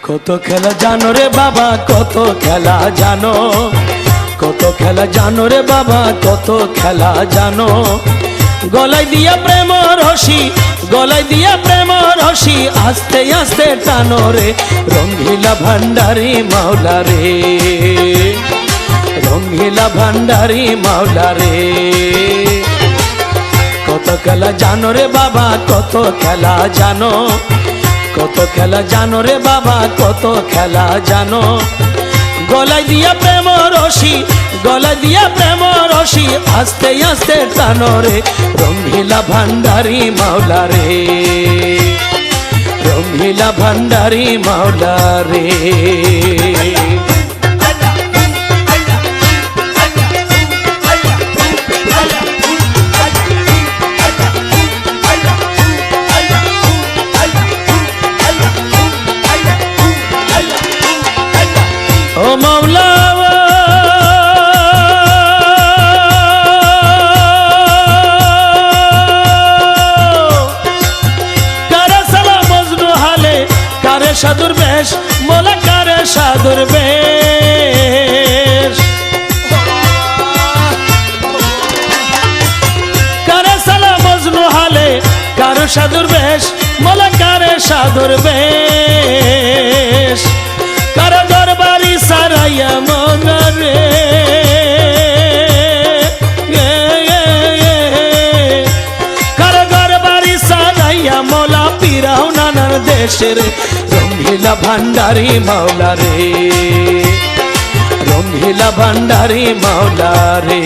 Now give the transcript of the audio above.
কত খেলা জানো রে বাবা, কত খেলা জানো, কত খেলা জানো রে বাবা, কত খেলা জানো। গলায় দিয়া প্রেম রশি, গলায় দিয়া প্রেম রশি, আস্তে আস্তে টানো রে রঙ্গিলা ভান্ডারি মাওলা রে, রঙ্গিলা ভান্ডারি মাওলা রে। কত খেলা জানো রে বাবা, কত খেলা জানো, কত খেলা জানো রে বাবা, কত খেলা জানো। গলায় দিয়া প্রেম রশি, গলায় দিয়া প্রেম রশি, আস্তে আস্তে টানো রে রঙ্গিলা ভান্ডারি মাওলা রে, রঙ্গিলা ভান্ডারি মাওলা রে। ও মাওলা কারে সালা মজনু হালে, কারে সাধুর বেশ, মোলা কারে সাধুর বেশ, কারে সালা মজনু হালে, কারে সাধুর বেশ, মোলা কারে সাধুর বেশ। কারে দরবারি সারাইয়া মনা রে, কারে দরবারি সারাইয়া মোলা পিরাও নানার দেশের রঙ্গিলা ভান্ডারি মাওলা রে, রঙ্গিলা ভান্ডারি মাওলা রে।